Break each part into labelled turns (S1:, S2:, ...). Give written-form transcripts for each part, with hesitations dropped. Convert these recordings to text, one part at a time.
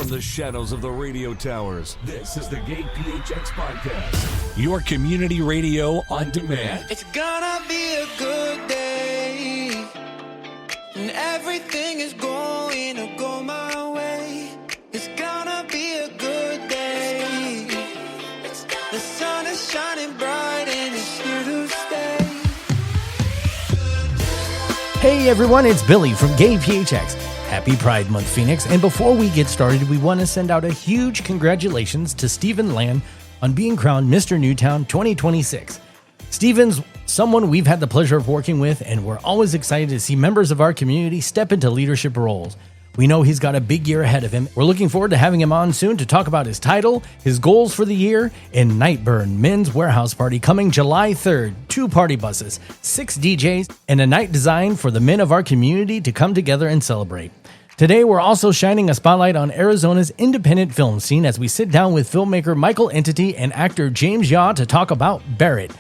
S1: from the shadows of the radio towers. This is the GayPHX podcast, your community radio on demand.
S2: It's gonna be a good day, and everything is going to go my way. It's gonna be a good day. The sun is shining bright and it's here to stay.
S3: Hey everyone, it's Billy from GayPHX. Happy Pride Month, Phoenix. And before we get started, we want to send out a huge congratulations to Stephen Land on being crowned Mr. Newtown 2026. Stephen's someone we've had the pleasure of working with, and we're always excited to see members of our community step into leadership roles. We know he's got a big year ahead of him. We're looking forward to having him on soon to talk about his title, his goals for the year, and Nightburn Men's Warehouse Party coming July 3rd. 2 party buses, 6 DJs, and a night designed for the men of our community to come together and celebrate. Today, we're also shining a spotlight on Arizona's independent film scene as we sit down with filmmaker Michael Entity and actor James Yaw to talk about Barrett.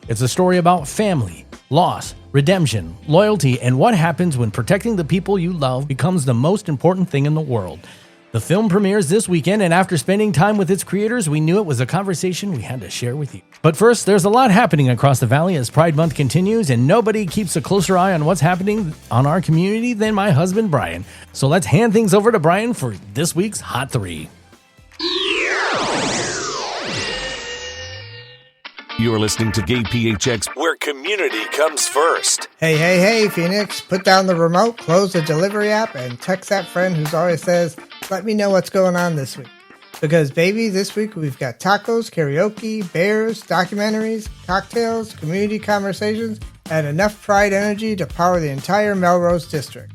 S3: It's a story about family, loss, redemption, loyalty, and what happens when protecting the people you love becomes the most important thing in the world. The film premieres this weekend, and after spending time with its creators, we knew it was a conversation we had to share with you. But first, there's a lot happening across the valley as Pride Month continues, and nobody keeps a closer eye on what's happening on our community than my husband, Brian. So let's hand things over to Brian for this week's Hot 3.
S1: You're listening to GayPHX, where community comes first.
S4: Hey, Phoenix, put down the remote, close the delivery app, and text that friend who always says, let me know what's going on this week. Because, baby, this week we've got tacos, karaoke, bears, documentaries, cocktails, community conversations, and enough pride energy to power the entire Melrose district.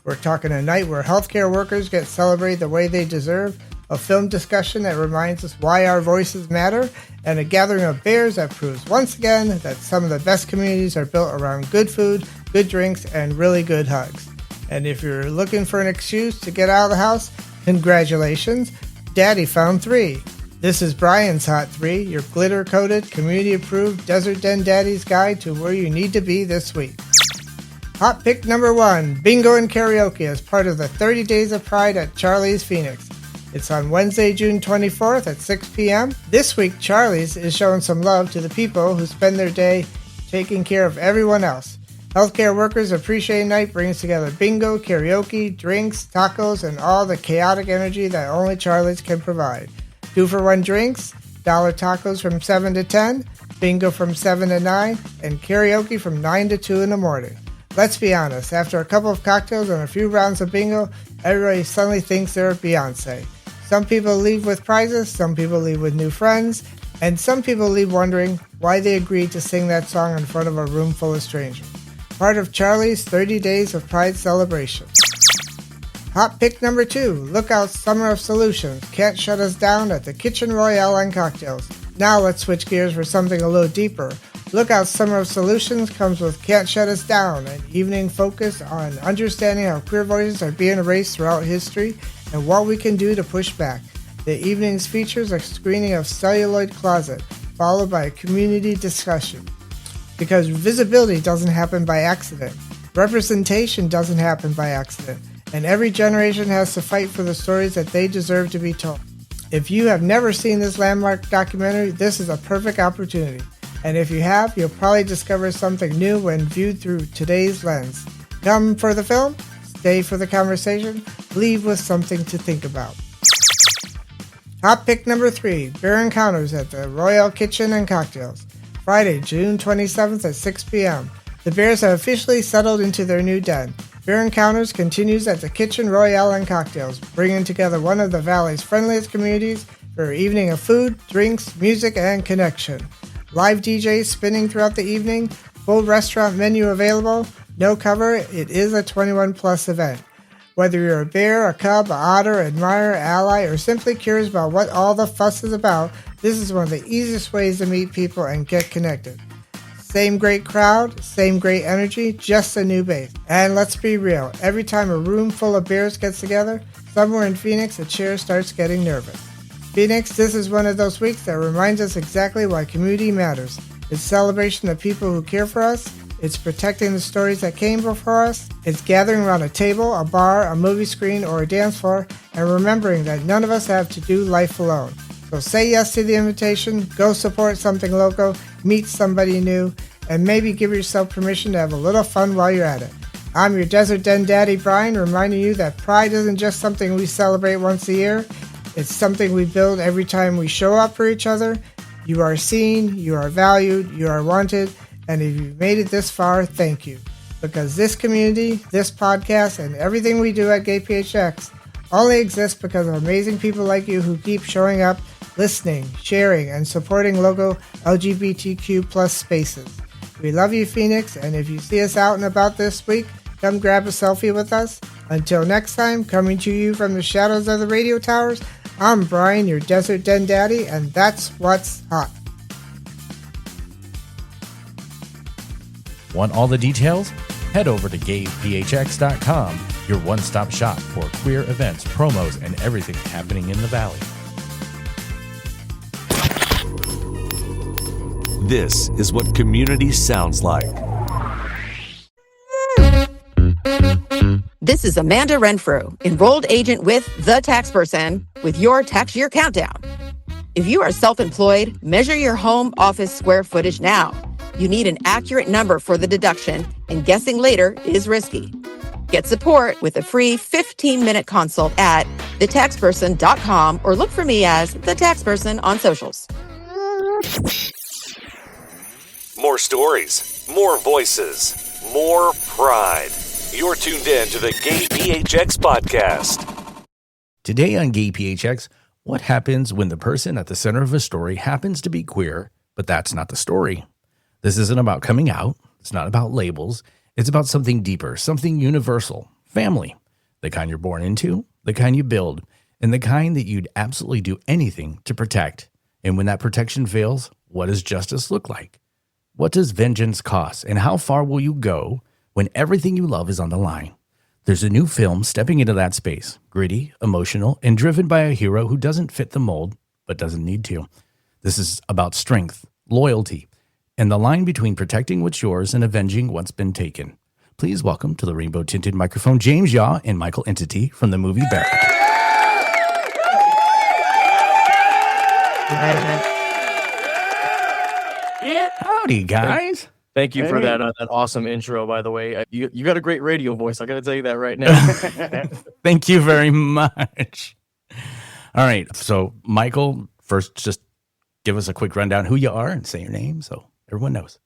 S4: We're talking a night where healthcare workers get celebrated the way they deserve, a film discussion that reminds us why our voices matter, and a gathering of bears that proves once again that some of the best communities are built around good food, good drinks, and really good hugs. And if you're looking for an excuse to get out of the house, congratulations, Daddy found 3. This is Brian's Hot 3, your glitter-coated, community-approved Desert Den Daddy's guide to where you need to be this week. Hot pick number 1, bingo and karaoke as part of the 30 Days of Pride at Charlie's Phoenix. It's on Wednesday, June 24th at 6 p.m. This week, Charlie's is showing some love to the people who spend their day taking care of everyone else. Healthcare Workers Appreciation Night brings together bingo, karaoke, drinks, tacos, and all the chaotic energy that only Charlie's can provide. 2-for-1 drinks, $1 tacos from 7 to 10, bingo from 7 to 9, and karaoke from 9 to 2 in the morning. Let's be honest, after a couple of cocktails and a few rounds of bingo, everybody suddenly thinks they're Beyonce. Some people leave with prizes, some people leave with new friends, and some people leave wondering why they agreed to sing that song in front of a room full of strangers. Part of Charlie's 30 Days of Pride celebration. Hot pick number 2, look out Summer of Solutions, can't shut us down at the Kitchen Royale and Cocktails. Now let's switch gears for something a little deeper. Look out Summer of Solutions comes with Can't Shut Us Down, an evening focus on understanding how queer voices are being erased throughout history and what we can do to push back. The evening's features a screening of Celluloid Closet, followed by a community discussion. Because visibility doesn't happen by accident, representation doesn't happen by accident, and every generation has to fight for the stories that they deserve to be told. If you have never seen this landmark documentary, this is a perfect opportunity. And if you have, you'll probably discover something new when viewed through today's lens. Come for the film, stay for the conversation, leave with something to think about. Hot pick number 3, Bear Encounters at the Royal Kitchen and Cocktails. Friday, June 27th at 6 p.m. The Bears have officially settled into their new den. Bear Encounters continues at the Kitchen Royale and Cocktails, bringing together one of the Valley's friendliest communities for an evening of food, drinks, music, and connection. Live DJs spinning throughout the evening, full restaurant menu available, no cover, it is a 21 plus event. Whether you're a bear, a cub, an otter, admirer, ally, or simply curious about what all the fuss is about, this is one of the easiest ways to meet people and get connected. Same great crowd, same great energy, just a new base. And let's be real, every time a room full of bears gets together, somewhere in Phoenix a chair starts getting nervous. Phoenix, this is one of those weeks that reminds us exactly why community matters. It's celebration of people who care for us, It's protecting the stories that came before us. It's gathering around a table, a bar, a movie screen, or a dance floor, and remembering that none of us have to do life alone. So say yes to the invitation, go support something local, meet somebody new, and maybe give yourself permission to have a little fun while you're at it. I'm your Desert Den Daddy, Brian, reminding you that pride isn't just something we celebrate once a year. It's something we build every time we show up for each other. You are seen, you are valued, you are wanted, and if you've made it this far, thank you. Because this community, this podcast, and everything we do at GayPHX only exists because of amazing people like you who keep showing up, listening, sharing, and supporting local LGBTQ plus spaces. We love you, Phoenix, and if you see us out and about this week, come grab a selfie with us. Until next time, coming to you from the shadows of the radio towers, I'm Brian, your Desert Den Daddy, and that's what's hot.
S3: Want all the details? Head over to GayPHX.com, your one-stop shop for queer events, promos, and everything happening in the Valley.
S1: This is what community sounds like.
S5: This is Amanda Renfrew, enrolled agent with The Tax Person, with your tax year countdown. If you are self-employed, measure your home office square footage now. You need an accurate number for the deduction, and guessing later is risky. Get support with a free 15-minute consult at thetaxperson.com or look for me as The Tax Person on socials.
S1: More stories, more voices, more pride. You're tuned in to the GayPHX podcast.
S3: Today on GayPHX, what happens when the person at the center of a story happens to be queer, but that's not the story? This isn't about coming out. It's not about labels. It's about something deeper, something universal. Family. The kind you're born into, the kind you build, and the kind that you'd absolutely do anything to protect. And when that protection fails, what does justice look like? What does vengeance cost? And how far will you go when everything you love is on the line? There's a new film stepping into that space, gritty, emotional, and driven by a hero who doesn't fit the mold, but doesn't need to. This is about strength, loyalty, and the line between protecting what's yours and avenging what's been taken. Please welcome to the rainbow-tinted microphone, James Yaw and Michael Entity from the movie Barrett. Howdy, guys.
S6: Thank you for that awesome intro, by the way. You got a great radio voice. I got to tell you that right now.
S3: Thank you very much. All right. So, Michael, first, just give us a quick rundown who you are and say your name so everyone knows.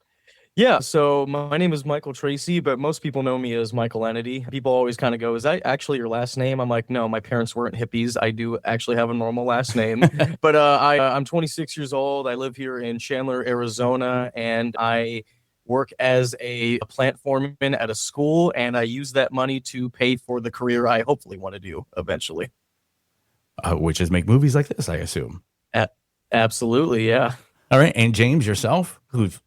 S6: Yeah, so my name is Michael Tracy, but most people know me as Michael Entity. People always kind of go, is that actually your last name? I'm like, no, my parents weren't hippies. I do actually have a normal last name. But I'm 26 years old. I live here in Chandler, Arizona, and I work as a plant foreman at a school, and I use that money to pay for the career I hopefully want to do eventually.
S3: Which is make movies like this, I assume.
S6: Absolutely, yeah.
S3: All right, and James, yourself, who's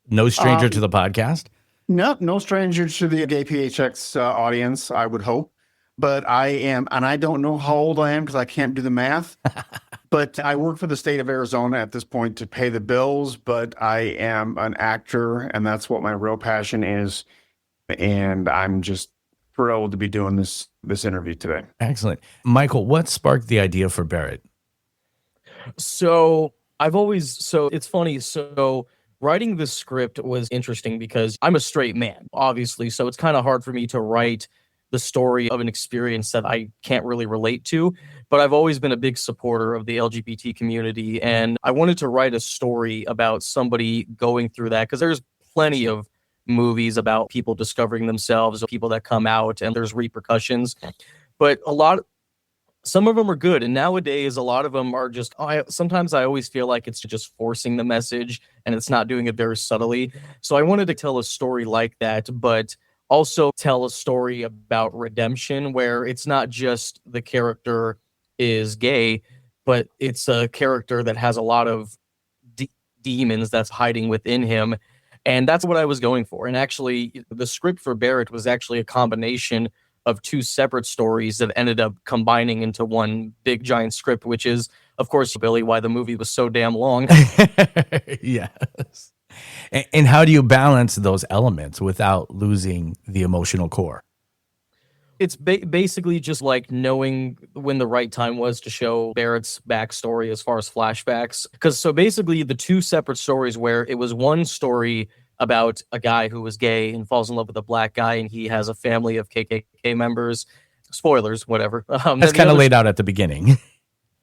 S3: no stranger to the podcast.
S7: No stranger to the GayPHX audience, I would hope. But I am, and I don't know how old I am because I can't do the math. But I work for the state of Arizona at this point to pay the bills. But I am an actor, and that's what my real passion is. And I'm just thrilled to be doing this interview today.
S3: Excellent. Michael, what sparked the idea for Barrett?
S6: So it's funny. So writing this script was interesting because I'm a straight man, obviously. So it's kind of hard for me to write the story of an experience that I can't really relate to. But I've always been a big supporter of the LGBT community. And I wanted to write a story about somebody going through that because there's plenty of movies about people discovering themselves, people that come out, and there's repercussions. But some of them are good, and nowadays a lot of them are just. Sometimes I always feel like it's just forcing the message, and it's not doing it very subtly. So I wanted to tell a story like that, but also tell a story about redemption, where it's not just the character is gay, but it's a character that has a lot of demons that's hiding within him, and that's what I was going for. And actually, the script for Barrett was actually a combination of two separate stories that ended up combining into one big giant script, which is, of course, Billy, why the movie was so damn long.
S3: Yes. And how do you balance those elements without losing the emotional core?
S6: It's basically just like knowing when the right time was to show Barrett's backstory as far as flashbacks. Because so basically, the two separate stories where it was one story about a guy who was gay and falls in love with a black guy, and he has a family of KKK members. Spoilers, whatever.
S3: That's kind of laid out at the beginning.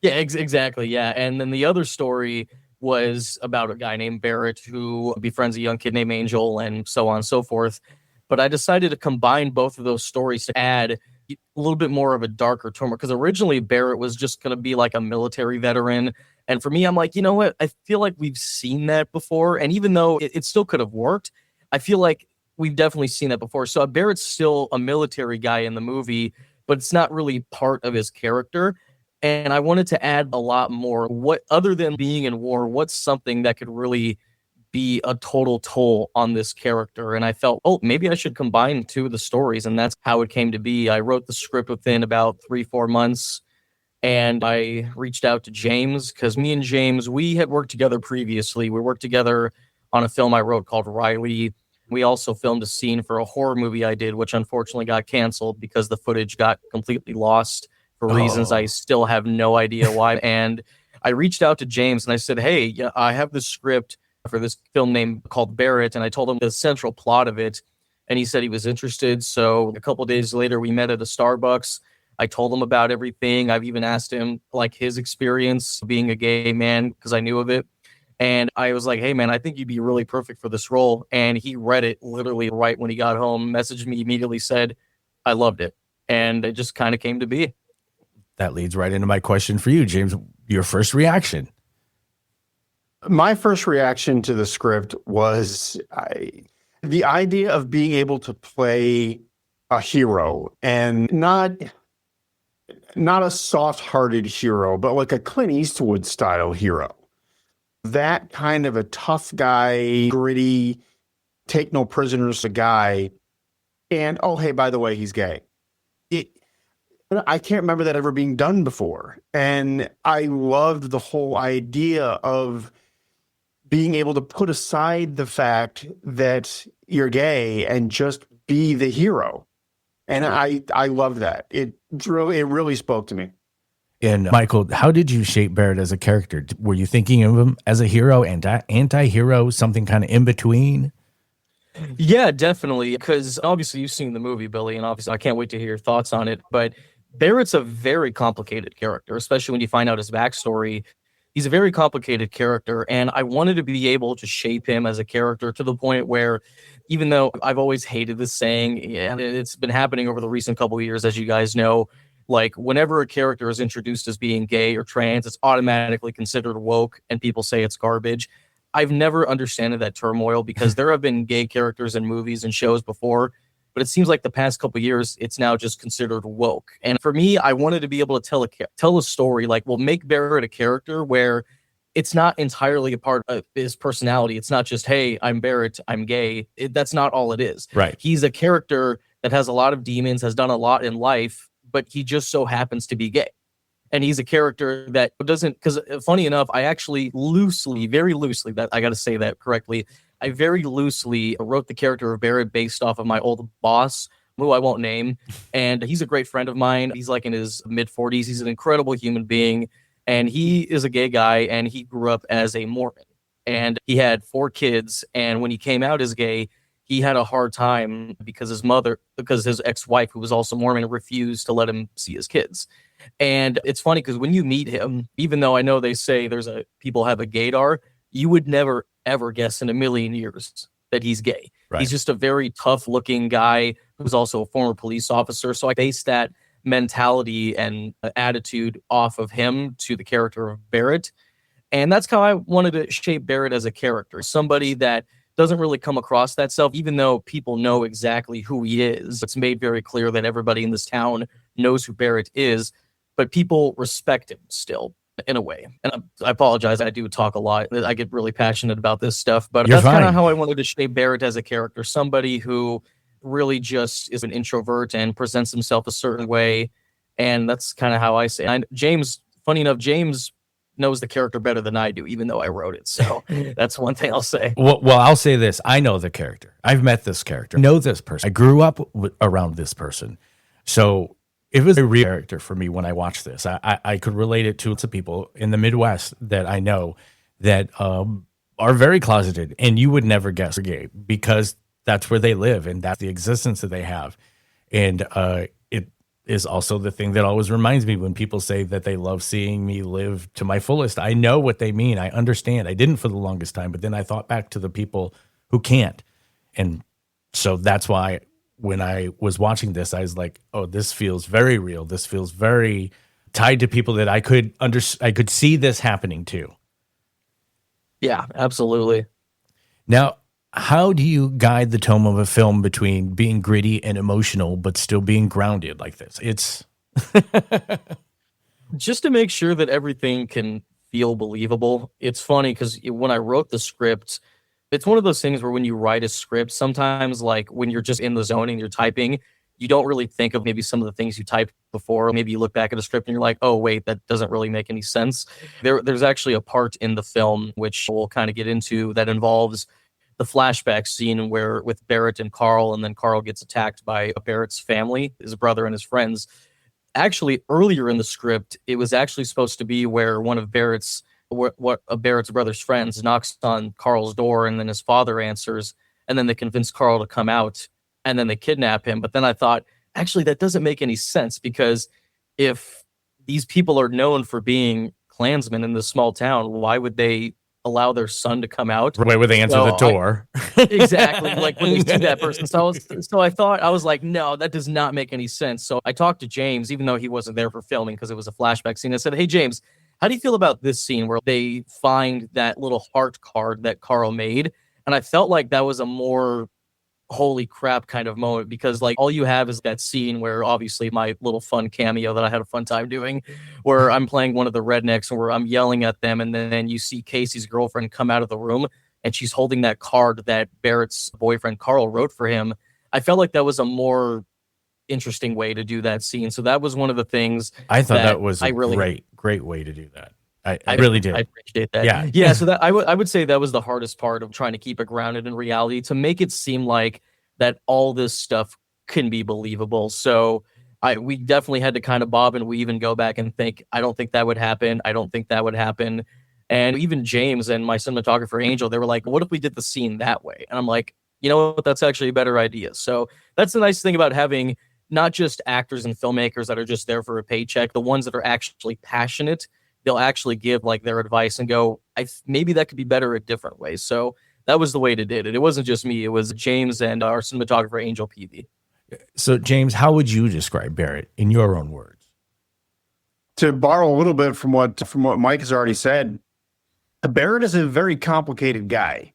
S6: Yeah, exactly. Yeah. And then the other story was about a guy named Barrett who befriends a young kid named Angel and so on and so forth. But I decided to combine both of those stories to add a little bit more of a darker tone, because originally Barrett was just going to be like a military veteran. And for me, I'm like, you know what? I feel like we've seen that before. And even though it still could have worked, I feel like we've definitely seen that before. So Barrett's still a military guy in the movie, but it's not really part of his character. And I wanted to add a lot more. What, other than being in war, what's something that could really be a total toll on this character? And I felt, oh, maybe I should combine two of the stories. And that's how it came to be. I wrote the script within about 3-4 months. And I reached out to James because me and James, we had worked together previously. We worked together on a film I wrote called Riley. We also filmed a scene for a horror movie I did, which unfortunately got canceled because the footage got completely lost for reasons I still have no idea why. And I reached out to James and I said, hey, yeah, I have this script for this film name called Barrett. And I told him the central plot of it. And he said he was interested. So a couple of days later, we met at a Starbucks. I told him about everything. I've even asked him like his experience being a gay man because I knew of it. And I was like, hey, man, I think you'd be really perfect for this role. And he read it literally right when he got home, messaged me immediately, said, I loved it. And it just kind of came to be.
S3: That leads right into my question for you, James. Your first reaction?
S7: My first reaction to the script was the idea of being able to play a hero, and not a soft-hearted hero, but like a Clint Eastwood style hero. That kind of a tough guy, gritty, take no prisoners guy. And, oh, hey, by the way, he's gay. I can't remember that ever being done before. And I loved the whole idea of being able to put aside the fact that you're gay and just be the hero. And I love that. It really spoke to me.
S3: And Michael, how did you shape Barrett as a character? Were you thinking of him as a hero, anti-hero, something kind of in between?
S6: Yeah, definitely. Because obviously you've seen the movie, Billy, and obviously I can't wait to hear your thoughts on it. But Barrett's a very complicated character, especially when you find out his backstory. He's a very complicated character, and I wanted to be able to shape him as a character to the point where, even though I've always hated this saying, and it's been happening over the recent couple of years, as you guys know, like whenever a character is introduced as being gay or trans, it's automatically considered woke, and people say it's garbage. I've never understood that turmoil because there have been gay characters in movies and shows before, but it seems like the past couple of years, it's now just considered woke. And for me, I wanted to be able to tell a story, like, well, make Barrett a character where it's not entirely a part of his personality. It's not just, hey, I'm Barrett, I'm gay. That's not all it is.
S3: Right.
S6: He's a character that has a lot of demons, has done a lot in life, but he just so happens to be gay. And he's a character that doesn't, because funny enough, I actually very loosely, that I got to say that correctly, I very loosely wrote the character of Barrett based off of my old boss, who I won't name. And he's a great friend of mine. He's like in his mid-40s. He's an incredible human being. And he is a gay guy, and he grew up as a Mormon. And he had 4 kids. And when he came out as gay, he had a hard time because his ex-wife, who was also Mormon, refused to let him see his kids. And it's funny because when you meet him, even though I know they say people have a gaydar, you would never, ever guess in a million years that he's gay. Right. He's just a very tough looking guy who's also a former police officer. So I based that mentality and attitude off of him to the character of Barrett. And that's how I wanted to shape Barrett as a character. Somebody that doesn't really come across that self, even though people know exactly who he is. It's made very clear that everybody in this town knows who Barrett is, but people respect him still in a way. And I apologize, I do talk a lot. I get really passionate about this stuff, but that's kind of how I wanted to shape Barrett as a character. Somebody who really just is an introvert and presents himself a certain way. And that's kind of how I say it. James, funny enough, James knows the character better than I do, even though I wrote it. So that's one thing I'll say.
S3: Well, I'll say this. I know the character. I've met this character. I know this person. I grew up around this person. So it was a real character for me when I watched this. I could relate it to people in the Midwest that I know that are very closeted, and you would never guess they're gay because that's where they live and that's the existence that they have. And it is also the thing that always reminds me when people say that they love seeing me live to my fullest. I know what they mean. I understand. I didn't for the longest time, but then I thought back to the people who can't. And so that's why when I was watching this, I was like, oh, this feels very real. This feels very tied to people that I could see this happening to.
S6: Yeah, absolutely.
S3: Now, how do you guide the tone of a film between being gritty and emotional, but still being grounded like this? It's
S6: Just to make sure that everything can feel believable. It's funny because when I wrote the script, it's one of those things where when you write a script, sometimes like when you're just in the zone and you're typing, you don't really think of maybe some of the things you typed before. Maybe you look back at a script and you're like, oh, wait, that doesn't really make any sense. There's actually a part in the film, which we'll kind of get into, that involves the flashback scene where with Barrett and Carl, and then Carl gets attacked by Barrett's family, his brother and his friends. Actually, earlier in the script, it was actually supposed to be where one of Barrett's brother's friends knocks on Carl's door, and then his father answers, and then they convince Carl to come out, and then they kidnap him. But then I thought, actually, that doesn't make any sense, because if these people are known for being Klansmen in this small town, why would they allow their son to come out?
S3: right where they answer the door.
S6: Exactly, like when they see that person. So I was like, no, that does not make any sense. So I talked to James, even though he wasn't there for filming because it was a flashback scene. I said, hey, James, how do you feel about this scene where they find that little heart card that Carl made? And I felt like that was a more holy crap kind of moment, because like all you have is that scene where obviously my little fun cameo that I had a fun time doing, where I'm playing one of the rednecks and where I'm yelling at them, and then you see Casey's girlfriend come out of the room and she's holding that card that Barrett's boyfriend Carl wrote for him. I felt like that was a more interesting way to do that scene. So that was one of the things
S3: I thought that was a great way to do that. I really did.
S6: I appreciate that. Yeah. So that I would say that was the hardest part of trying to keep it grounded in reality, to make it seem like that all this stuff can be believable. So we definitely had to kind of bob and weave and go back and think, I don't think that would happen. I don't think that would happen. And even James and my cinematographer Angel, they were like, what if we did the scene that way? And I'm like, you know what? That's actually a better idea. So that's the nice thing about having not just actors and filmmakers that are just there for a paycheck. The ones that are actually passionate, they'll actually give like their advice and go, maybe that could be better a different way. So that was the way to did it. It wasn't just me. It was James and our cinematographer, Angel PV.
S3: So, James, how would you describe Barrett in your own words?
S7: To borrow a little bit from what Mike has already said, Barrett is a very complicated guy.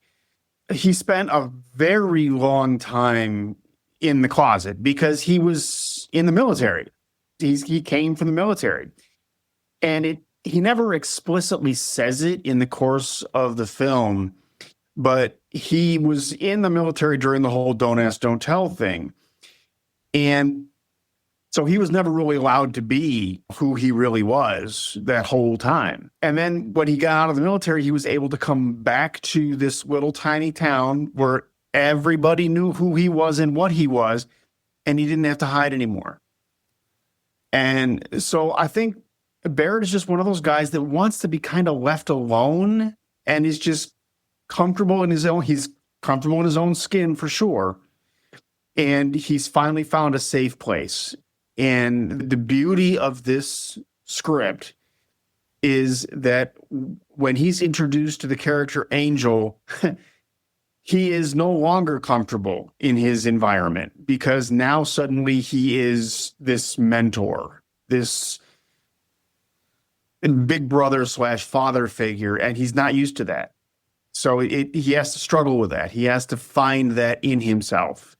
S7: He spent a very long time in the closet because he was in the military. He came from the military. And he never explicitly says it in the course of the film, but he was in the military during the whole don't ask, don't tell thing. And so he was never really allowed to be who he really was that whole time. And then when he got out of the military, he was able to come back to this little tiny town where everybody knew who he was and what he was, and he didn't have to hide anymore. And so I think Barrett is just one of those guys that wants to be kind of left alone and is just comfortable in his own skin for sure. And he's finally found a safe place. And the beauty of this script is that when he's introduced to the character Angel, he is no longer comfortable in his environment, because now suddenly he is this mentor, this big brother / father figure, and he's not used to that. So he has to struggle with that. He has to find that in himself.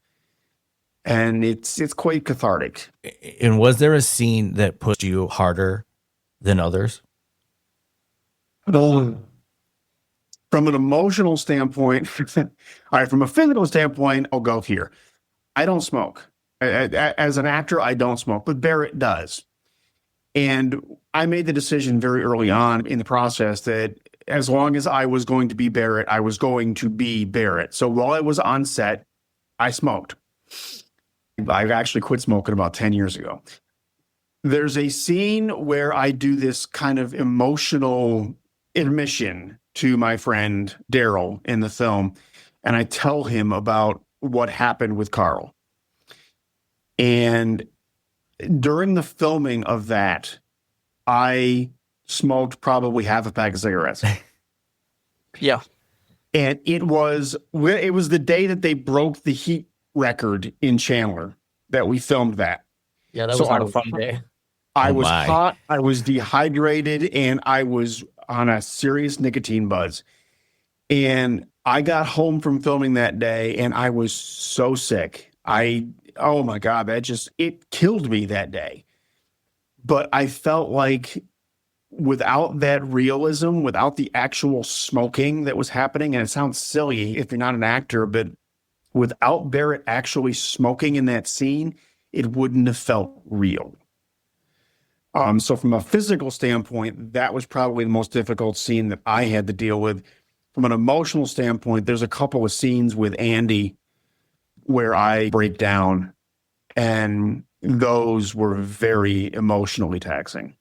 S7: And it's quite cathartic.
S3: And was there a scene that pushed you harder than others?
S7: From an emotional standpoint, all right, from a physical standpoint, I'll go here. I don't smoke. As an actor, I don't smoke, but Barrett does. And I made the decision very early on in the process that as long as I was going to be Barrett, I was going to be Barrett. So while I was on set, I smoked. I've actually quit smoking about 10 years ago. There's a scene where I do this kind of emotional admission to my friend Daryl in the film, and I tell him about what happened with Carl. And during the filming of that, I smoked probably half a pack of cigarettes.
S6: Yeah.
S7: And it was the day that they broke the heat record in Chandler that we filmed that.
S6: Yeah, that was not a fun day.
S7: I
S3: Oh
S7: was
S3: my.
S7: hot, I was dehydrated, and I was on a serious nicotine buzz. And I got home from filming that day and I was so sick. Oh my God, it killed me that day. But I felt like without that realism, without the actual smoking that was happening, and it sounds silly if you're not an actor, but without Barrett actually smoking in that scene, it wouldn't have felt real. So from a physical standpoint, that was probably the most difficult scene that I had to deal with. From an emotional standpoint, there's a couple of scenes with Andy where I break down, and those were very emotionally taxing.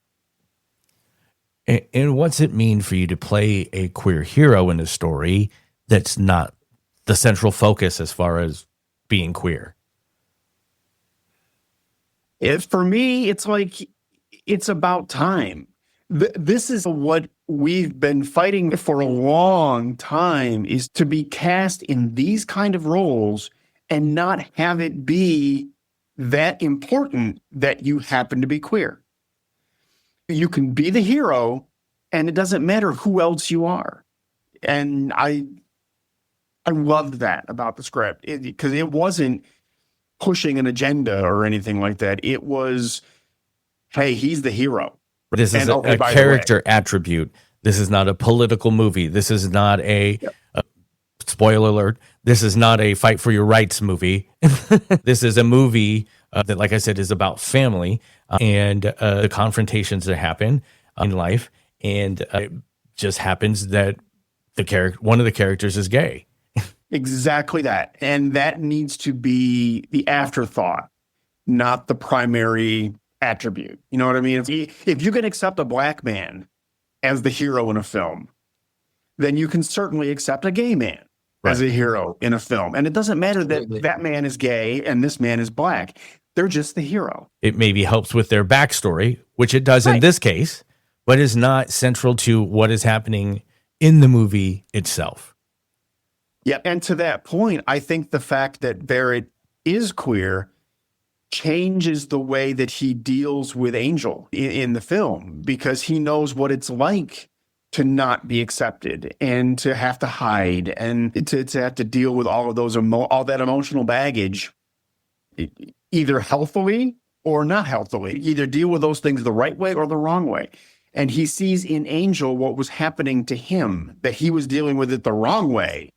S3: And what's it mean for you to play a queer hero in a story that's not the central focus as far as being queer?
S7: For me, it's like, it's about time. This is what we've been fighting for a long time, is to be cast in these kind of roles and not have it be that important that you happen to be queer. You can be the hero and it doesn't matter who else you are. And I loved that about the script, because it wasn't pushing an agenda or anything like that. It was, hey, he's the hero.
S3: This is
S7: And,
S3: a character attribute. This is not a political movie. This is not a spoiler alert. This is not a fight for your rights movie. This is a movie that, like I said, is about family and the confrontations that happen in life. And it just happens that one of the characters is gay.
S7: Exactly that. And that needs to be the afterthought, not the primary attribute. You know what I mean? If you can accept a black man as the hero in a film, then you can certainly accept a gay man as a hero in a film. And it doesn't matter that that man is gay and this man is black. They're just the hero.
S3: It maybe helps with their backstory, which it does in this case, but is not central to what is happening in the movie itself.
S7: Yeah. And to that point, I think the fact that Barrett is queer changes the way that he deals with Angel in the film, because he knows what it's like to not be accepted and to have to hide and to have to deal with all of those all that emotional baggage, either healthily or not healthily. Either deal with those things the right way or the wrong way. And he sees in Angel what was happening to him, that he was dealing with it the wrong way,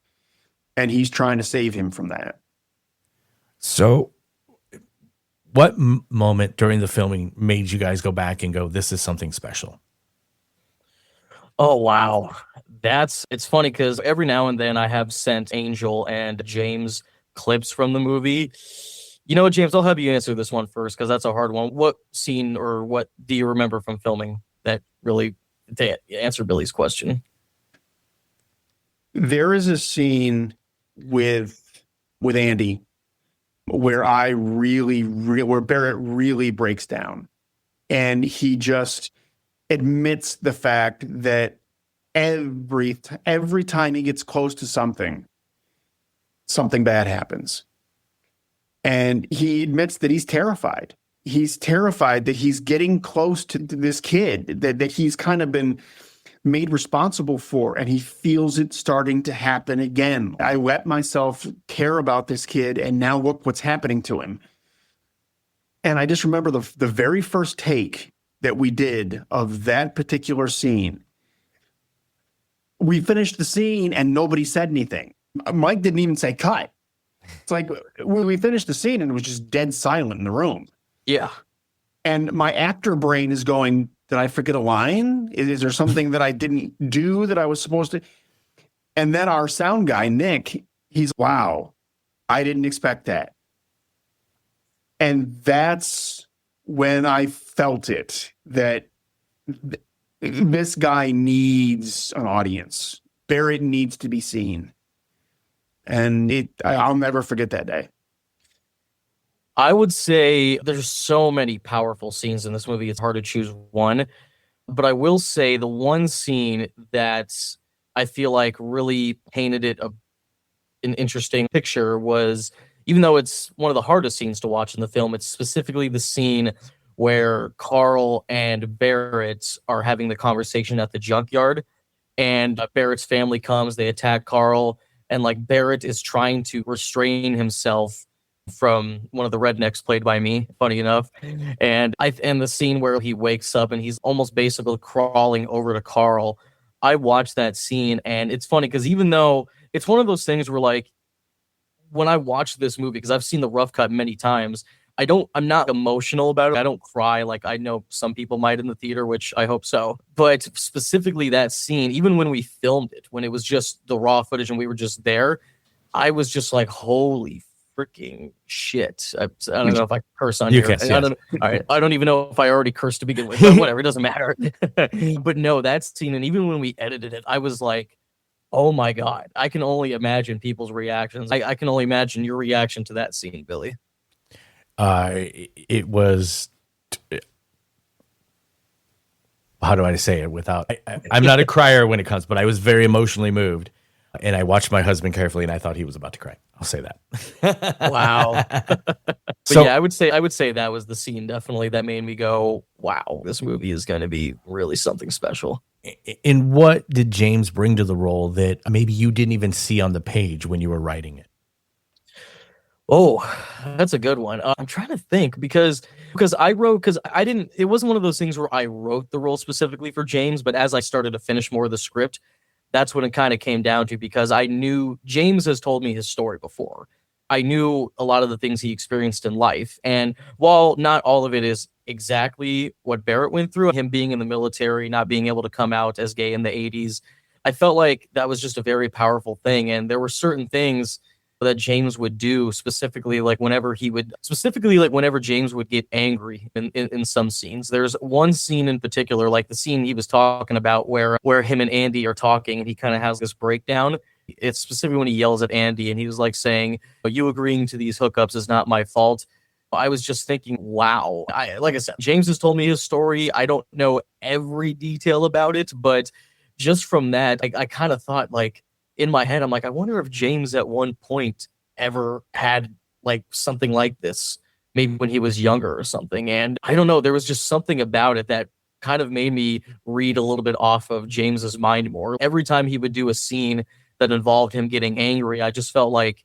S7: and he's trying to save him from that.
S3: So what moment during the filming made you guys go back and go, this is something special?
S6: Oh, wow. It's funny because every now and then I have sent Angel and James clips from the movie. You know what, James, I'll have you answer this one first because that's a hard one. What scene or what do you remember from filming that really, to answer Billy's question?
S7: There is a scene with Andy where where Barrett really breaks down, and he just admits the fact that every time he gets close to something bad happens. And he admits that he's terrified. He's terrified that he's getting close to this kid that he's kind of been made responsible for, and he feels it starting to happen again. I let myself care about this kid, and now look what's happening to him. And I just remember the very first take that we did of that particular scene. We finished the scene and nobody said anything. Mike didn't even say cut. It's like we finished the scene and it was just dead silent in the room.
S6: Yeah.
S7: And my actor brain is going, did I forget a line? Is there something that I didn't do that I was supposed to? And then our sound guy, Nick, he's, wow, I didn't expect that. And that's when I felt it, that this guy needs an audience. Barrett needs to be seen. And I'll never forget that day.
S6: I would say there's so many powerful scenes in this movie. It's hard to choose one. But I will say the one scene that I feel like really painted it an interesting picture was, even though it's one of the hardest scenes to watch in the film, it's specifically the scene where Carl and Barrett are having the conversation at the junkyard, and Barrett's family comes, they attack Carl, and like Barrett is trying to restrain himself from one of the rednecks played by me, funny enough. And the scene where he wakes up and he's almost basically crawling over to Carl. I watched that scene, and it's funny because even though it's one of those things where, like, when I watch this movie, because I've seen the rough cut many times, I'm not emotional about it. I don't cry like I know some people might in the theater, which I hope so. But specifically that scene, even when we filmed it, when it was just the raw footage and we were just there, I was just like, holy freaking shit. I don't know if I curse on
S3: you
S6: here.
S3: Yes.
S6: All right. I don't even know if I already cursed to begin with, but whatever, it doesn't matter. But no, that scene, and even when we edited it, I was like, oh my God, I can only imagine people's reactions. I can only imagine your reaction to that scene, Billy.
S3: It was, how do I say it without, I'm not a crier when it comes, but I was very emotionally moved, and I watched my husband carefully, and I thought he was about to cry. I'll say that.
S6: Wow. But
S3: So,
S6: yeah, I would say that was the scene definitely that made me go, wow, this movie is going to be really something special.
S3: and what did James bring to the role that maybe you didn't even see on the page when you were writing it?
S6: Oh, that's a good one. I'm trying to think because I didn't, it wasn't one of those things where I wrote the role specifically for James, but as I started to finish more of the script, that's when it kind of came down to, because I knew James has told me his story before. I knew a lot of the things he experienced in life. And while not all of it is exactly what Barrett went through, him being in the military, not being able to come out as gay in the 80s, I felt like that was just a very powerful thing. And there were certain things that James would do, specifically like whenever James would get angry in some scenes. There's one scene in particular, like the scene he was talking about where him and Andy are talking and he kind of has this breakdown. It's specifically when he yells at Andy and he was like saying, you agreeing to these hookups is not my fault. I was just thinking, wow. Like I said, James has told me his story. I don't know every detail about it, but just from that, I kind of thought, like, in my head, I'm like, I wonder if James at one point ever had like something like this, maybe when he was younger or something. And I don't know, there was just something about it that kind of made me read a little bit off of James's mind more. Every time he would do a scene that involved him getting angry, I just felt like,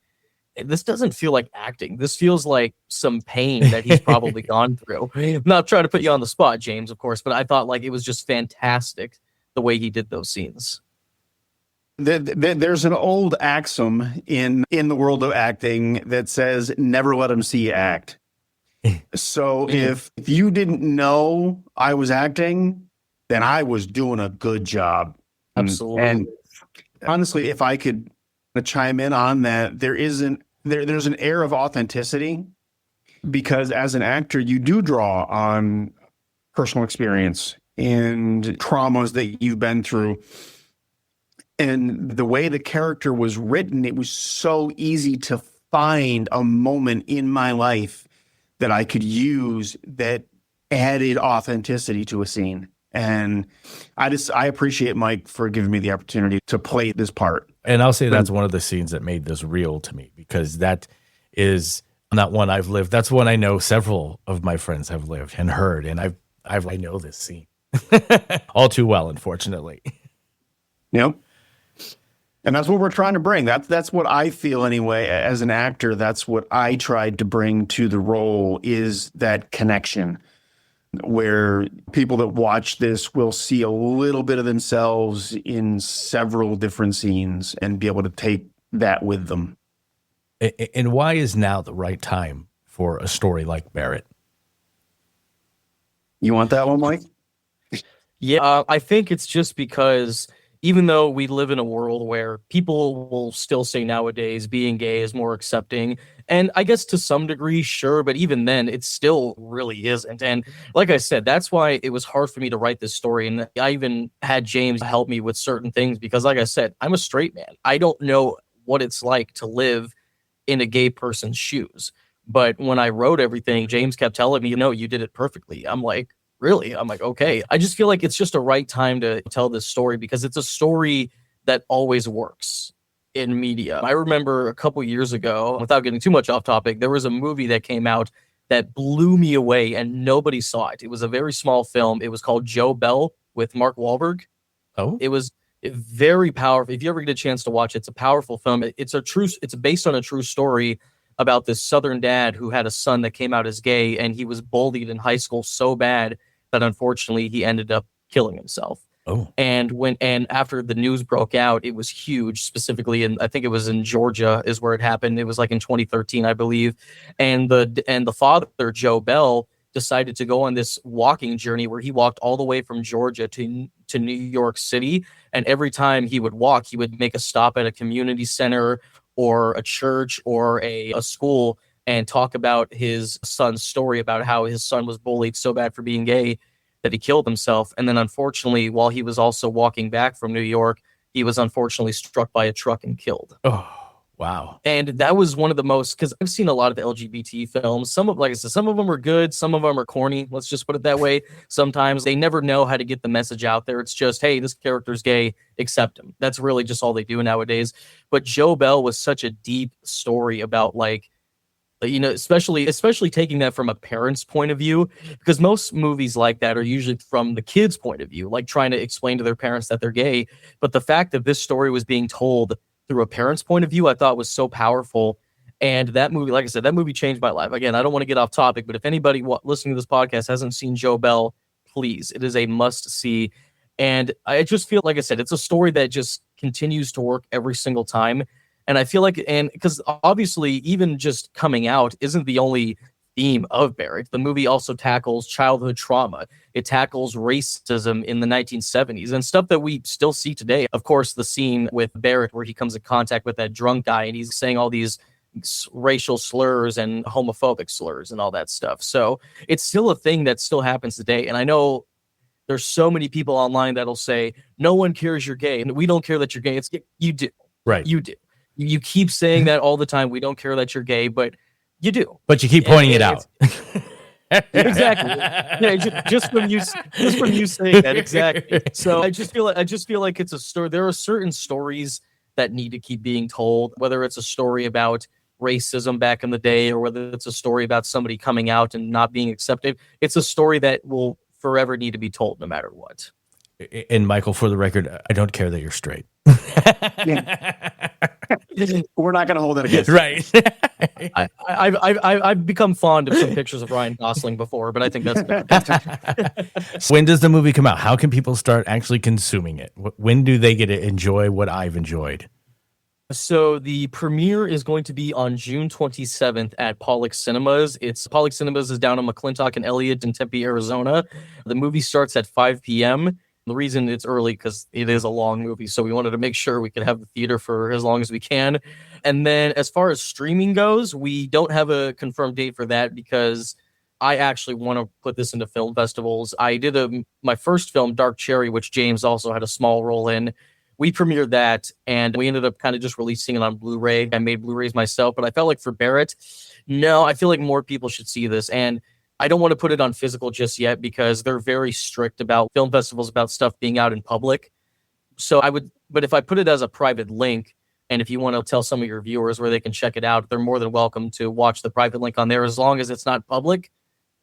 S6: this doesn't feel like acting. This feels like some pain that he's probably gone through. I'm not trying to put you on the spot, James, of course, but I thought like it was just fantastic the way he did those scenes.
S7: There's an old axiom in the world of acting that says, never let them see you act. So if you didn't know I was acting, then I was doing a good job.
S6: Absolutely.
S7: And honestly, if I could chime in on that, there's an air of authenticity, because as an actor, you do draw on personal experience and traumas that you've been through. And the way the character was written, it was so easy to find a moment in my life that I could use that added authenticity to a scene. And I appreciate Mike for giving me the opportunity to play this part.
S3: And I'll say that's one of the scenes that made this real to me, because that is not one I've lived. That's one I know several of my friends have lived and heard. And I know this scene all too well, unfortunately.
S7: Yep. And that's what we're trying to bring. That's what I feel anyway. As an actor, that's what I tried to bring to the role, is that connection where people that watch this will see a little bit of themselves in several different scenes and be able to take that with them.
S3: And why is now the right time for a story like Barrett?
S7: You want that one, Mike?
S6: Yeah, I think it's just because even though we live in a world where people will still say nowadays being gay is more accepting, and I guess to some degree, sure, but even then, it still really isn't. And like I said, that's why it was hard for me to write this story. And I even had James help me with certain things because, like I said, I'm a straight man. I don't know what it's like to live in a gay person's shoes. But when I wrote everything, James kept telling me, you did it perfectly. I'm like, really? I'm like, okay. I just feel like it's just a right time to tell this story because it's a story that always works in media. I remember a couple years ago, without getting too much off topic, there was a movie that came out that blew me away and nobody saw it. It was a very small film. It was called Joe Bell with Mark Wahlberg.
S3: Oh,
S6: It was very powerful. If you ever get a chance to watch it, it's a powerful film. It's based on a true story about this Southern dad who had a son that came out as gay, and he was bullied in high school so bad that unfortunately he ended up killing himself.
S3: oh,
S6: And after the news broke out, it was huge, specifically in I think it was in Georgia is where it happened. It was like in 2013, I believe. And the father, Joe Bell, decided to go on this walking journey where he walked all the way from Georgia to New York City. And every time he would walk, he would make a stop at a community center or a church or a school and talk about his son's story about how his son was bullied so bad for being gay that he killed himself. And then unfortunately, while he was also walking back from New York, he was unfortunately struck by a truck and killed.
S3: oh, wow.
S6: And that was one of the most, because I've seen a lot of LGBT films. Like I said, some of them are good, some of them are corny. Let's just put it that way. Sometimes they never know how to get the message out there. It's just, hey, this character's gay, accept him. That's really just all they do nowadays. But Joe Bell was such a deep story about especially taking that from a parent's point of view, because most movies like that are usually from the kid's point of view, like trying to explain to their parents that they're gay. But the fact that this story was being told through a parent's point of view, I thought was so powerful. And that movie, like I said, that movie changed my life. Again, I don't want to get off topic, but if anybody listening to this podcast hasn't seen Joe Bell, please, it is a must see. And I just feel, like I said, it's a story that just continues to work every single time. And I feel like, and because obviously even just coming out isn't the only theme of Barrett. The movie also tackles childhood trauma. It tackles racism in the 1970s and stuff that we still see today. Of course, the scene with Barrett where he comes in contact with that drunk guy and he's saying all these racial slurs and homophobic slurs and all that stuff. So it's still a thing that still happens today. And I know there's so many people online that'll say, no one cares you're gay. And we don't care that you're gay. You do.
S3: Right.
S6: You do. You keep saying that all the time. We don't care that you're gay, but you do.
S3: But you keep pointing it out.
S6: Exactly. Yeah, just from you saying that, exactly. So I just feel like it's a story. There are certain stories that need to keep being told, whether it's a story about racism back in the day or whether it's a story about somebody coming out and not being accepted. It's a story that will forever need to be told no matter what.
S3: And Michael, for the record, I don't care that you're straight.
S7: We're not going to hold it against
S3: Right.
S6: I've become fond of some pictures of Ryan Gosling before, but I think that's
S3: When does the movie come out? How can people start actually consuming it? When do they get to enjoy what I've enjoyed?
S6: So the premiere is going to be on June 27th at Pollock Cinemas. Pollock Cinemas is down on McClintock and Elliott in Tempe, Arizona. The movie starts at 5 p.m. The reason it's early because it is a long movie, so we wanted to make sure we could have the theater for as long as we can. And then as far as streaming goes, we don't have a confirmed date for that because I actually want to put this into film festivals. I did my first film, Dark Cherry, which James also had a small role in. We premiered that, and we ended up kind of just releasing it on Blu-ray. I made Blu-rays myself, but I felt like for Barrett, no, I feel like more people should see this. And I don't want to put it on physical just yet because they're very strict about film festivals, about stuff being out in public. So but if I put it as a private link, and if you want to tell some of your viewers where they can check it out, they're more than welcome to watch the private link on there. As long as it's not public,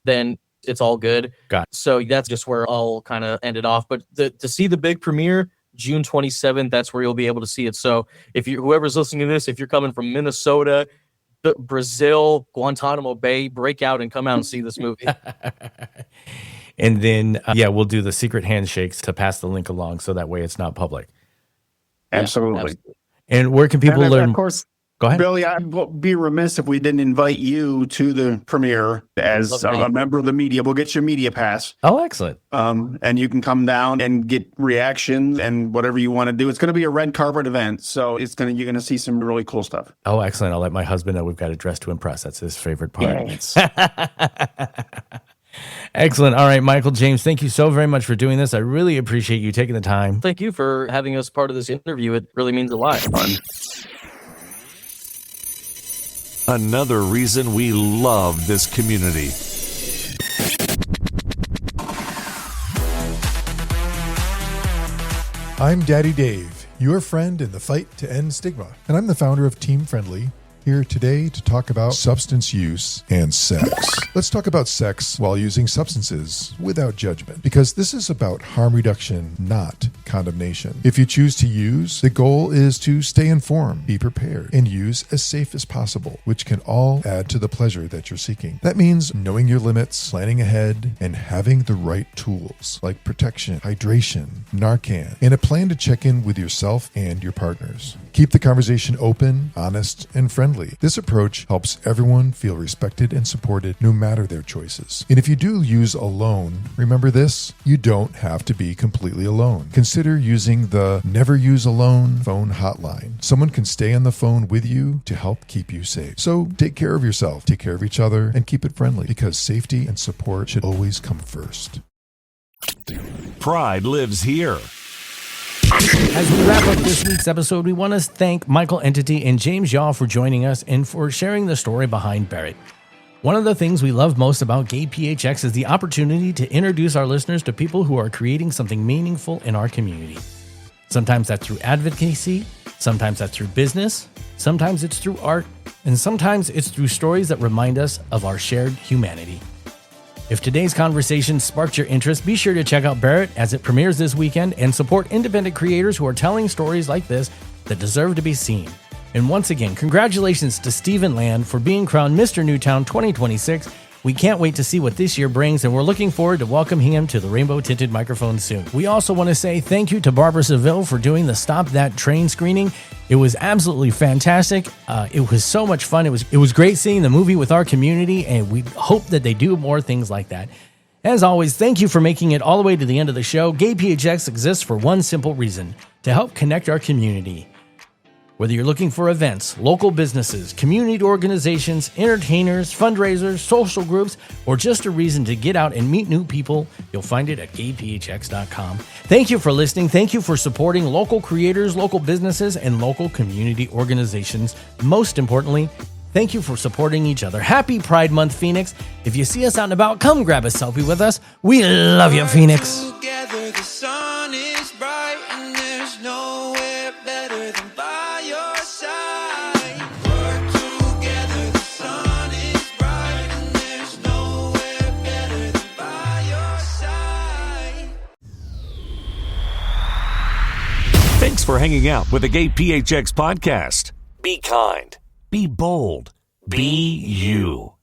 S6: then it's all good.
S3: Got it.
S6: So that's just where I'll kind of end it off. But to see the big premiere, June 27th, that's where you'll be able to see it. So whoever's listening to this, if you're coming from Minnesota, Brazil, Guantanamo Bay, break out and come out and see this movie.
S3: And then, we'll do the secret handshakes to pass the link along so that way it's not public.
S7: Absolutely.
S6: Absolutely.
S3: And where can people learn?
S7: Of course,
S3: Go ahead.
S7: Billy, I would be remiss if we didn't invite you to the premiere as a member of the media. We'll get your media pass.
S3: Oh, excellent.
S7: And you can come down and get reactions and whatever you want to do. It's going to be a red carpet event, so you're going to see some really cool stuff.
S3: Oh, excellent. I'll let my husband know we've got a dress to impress. That's his favorite part.
S7: Yes.
S3: Excellent. All right, Michael, James, thank you so very much for doing this. I really appreciate you taking the time.
S6: Thank you for having us part of this interview. It really means a lot.
S1: Another reason we love this community.
S8: I'm Daddy Dave, your friend in the fight to end stigma, and I'm the founder of Team Friendly, here today to talk about substance use and sex. Let's talk about sex while using substances without judgment, because this is about harm reduction, not condemnation. If you choose to use, the goal is to stay informed, be prepared, and use as safe as possible, which can all add to the pleasure that you're seeking. That means knowing your limits, planning ahead, and having the right tools like protection, hydration, Narcan, and a plan to check in with yourself and your partners. Keep the conversation open, honest, and friendly. This approach helps everyone feel respected and supported no matter their choices. And if you do use alone, remember this, you don't have to be completely alone. Consider using the Never Use Alone phone hotline. Someone can stay on the phone with you to help keep you safe. So take care of yourself, take care of each other, and keep it friendly, because safety and support should always come first.
S1: Pride lives here.
S3: As we wrap up this week's episode, we want to thank Michael Entity and James Yaw for joining us and for sharing the story behind Barrett. One of the things we love most about GayPHX is the opportunity to introduce our listeners to people who are creating something meaningful in our community. Sometimes that's through advocacy, sometimes that's through business, sometimes it's through art, and sometimes it's through stories that remind us of our shared humanity. If today's conversation sparked your interest, be sure to check out Barrett as it premieres this weekend and support independent creators who are telling stories like this that deserve to be seen. And once again, congratulations to Stephen Land for being crowned Mr. Newtown 2026. We can't wait to see what this year brings, and we're looking forward to welcoming him to the Rainbow Tinted Microphone soon. We also want to say thank you to Barbara Seville for doing the Stop That Train screening. It was absolutely fantastic. It was so much fun. It was great seeing the movie with our community, and we hope that they do more things like that. As always, thank you for making it all the way to the end of the show. GayPHX exists for one simple reason: to help connect our community. Whether you're looking for events, local businesses, community organizations, entertainers, fundraisers, social groups, or just a reason to get out and meet new people, you'll find it at gayphx.com. Thank you for listening. Thank you for supporting local creators, local businesses, and local community organizations. Most importantly, thank you for supporting each other. Happy Pride Month, Phoenix. If you see us out and about, come grab a selfie with us. We love you, Phoenix.
S2: Together, the sun is bright, and there's nowhere better than by your side. Work together, the sun is bright, and there's nowhere better than by your side.
S1: Thanks for hanging out with the GayPHX podcast. Be kind. Be bold. Be you.